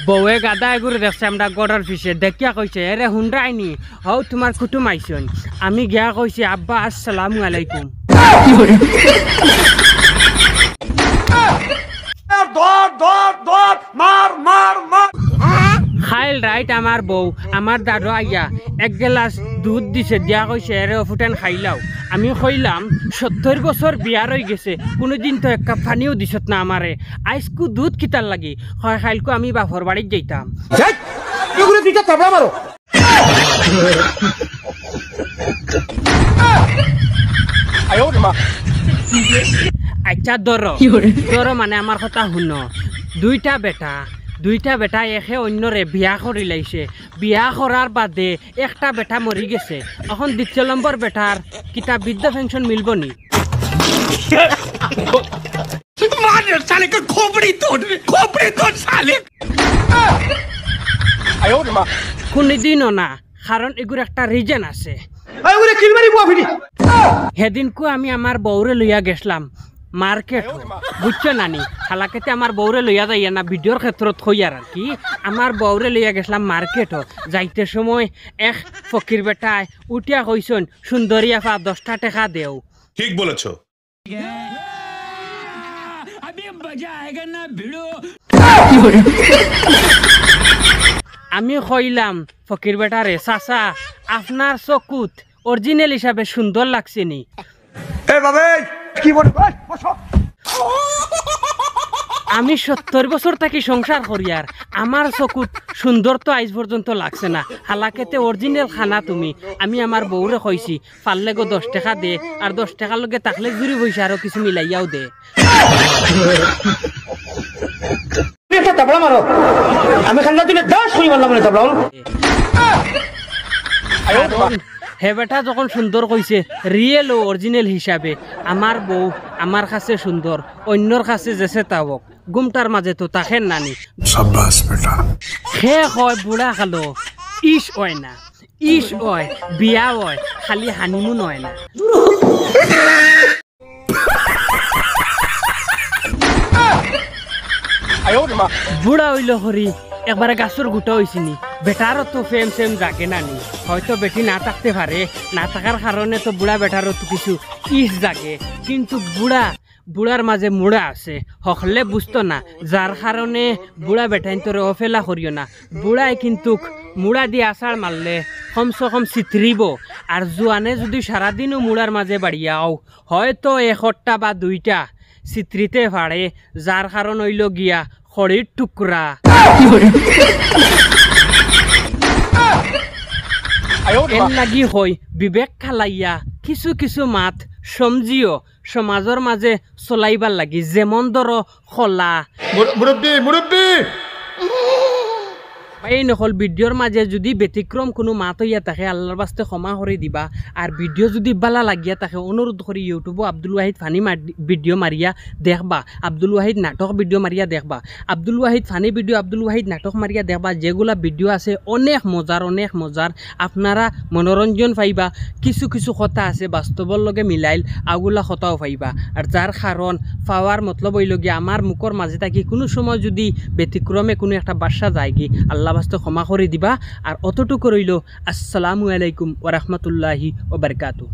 বউয়ে গাদা এগুলো দেখছে আমরা গড়ার পিছে দেখিয়া কইছে এরে হুন্ডাইনি হও তোমার কুটুম আইসন আমি গিয়া কইছি আব্বা আসসালামু আলাইকুম খাইল রাইট আমার বউ আমার দাদু আইয়া এক গ্লাস দুধ দিছে দিয়া কইছে এরে ফুটান খাইলাও আমি কইলাম 70 বছর বিয়া রই গেছে কোনোদিন তো এক কাপ পানিও দিছত না আমারে আইসকু দুধ কিতার লাগি হয় খাইলকু আমি বাপর বাড়িত যাইতাম আচ্ছা ধরো মানে আমার কথা শুন দুইটা বেটা একে অন্যরে বিয়া করি লাইছে বিয়া করার বাদে একটা বেটা মরি গেছে এখন 2 নম্বর বেটার কিতা বৃদ্ধ পেনশন মিলব নি কোনদিনও না কারণ এগুলো একটা রিজন আছে সেদিনকু আমি আমার বউরে লইয়া গেছলাম মার্কেট বুঝছো নানি হালাকেতে আমার বউরে লইয়া যাইয়া না ভিডিওর ক্ষেত্রত হইয়ার আর কি আমার বউরে লইয়া গেছলাম মার্কেট যাইতে সময় এক ফকির বেটায় উঠিয়া কইছন সুন্দরী আফা 10টা টাকা দেও ঠিক বলেছো আমি কইলাম ফকির বেটারে চাচা আপনার চকুত অরিজিনাল হিসাবে সুন্দর লাগছে নি আমি 70 বছর থাকি সংসার করি আর আমার চকুত সুন্দর তো আজ পর্যন্ত লাগছে না হালাকেতে অরিজিনাল খানা তুমি আমি আমার বউরে কইছি পারলে গো 10 টাকা দে আর 10 টাকার লগে তাকলে জুড়ি পয়সা আরো কিছু মিলাইয়াও দে হে বেটা যখন সুন্দর কইছে রিয়েল ও অরিজিনাল হিসাবে আমার বউ আমার কাছে সুন্দর অন্যর কাছে যেছে তাওক গুমটার মাঝে তো তাকেন নানি সাব্বাস বেটা হে হয় বুড়া খালো ইস হয় না ইস হয় বিয়া হয় খালি হানিমুন হয় না বুড়া হইল হরি একবারে গাছের গুটা হয়েছিনি বেটারও তো ফেম সেম জাগে নানি হয়তো বেটি না থাকতে পারে না থাকার কারণে তো বুড়া বেটারও তো কিছু ইস জাগে কিন্তু বুড়ার মাঝে মুড়া আছে হকলে বুঝতো না যার কারণে বুড়া বেটাইন তোরে অফেলা করিও না বুড়াই কিন্তু মুড়া দিয়ে আষাঢ় মারলে কমসে কম চিত্রিব আর জোয়ানে যদি সারাদিনও মুড়ার মাঝে বাড়িয়াও হয়তো 1টা বা 2টা চিত্রিতে পারে যার কারণ হইল গিয়া খড়ির টুকরা এর লাগি হই বিবেক খালাইয়া কিছু কিছু মাত সমজিও সমাজের মাঝে চলাইবার লাগি যেমন ধরো খোলা মুরব্বী এই নকল ভিডিওর মাঝে যদি ব্যতিক্রম কোনো মাত হইয়া থাকে আল্লাহর বাস্তে ক্ষমা করে দিবা আর ভিডিও যদি বালা লাগিয়া থাকে অনুরোধ করি ইউটিউবে আব্দুল ওয়াহিদ ফানি ভিডিও মারিয়া দেখবা আব্দুল ওয়াহিদ নাটক ভিডিও মারিয়া দেখবা আব্দুল ওয়াহিদ ফানি ভিডিও আব্দুল ওয়াহিদ নাটক মারিয়া দেখবা যেগুলা ভিডিও আছে অনেক মজার আপনারা মনোরঞ্জন পাইবা কিছু কিছু কথা আছে বাস্তবর লগে মিলাইল আগুলা কথাও পাইবা আর যার কারণ পাওয়ার মতলব হইল গিয়ে আমার মুখর মাঝে থাকি কোনো সময় যদি ব্যতিক্রমে কোনো একটা বাসা যায় কি আল্লাহ বাস্তে ক্ষমা করে দিবা আর অতটুকু রইল আসসালামু আলাইকুম ওয়া রাহমাতুল্লাহি ওয়া বারাকাতুহু।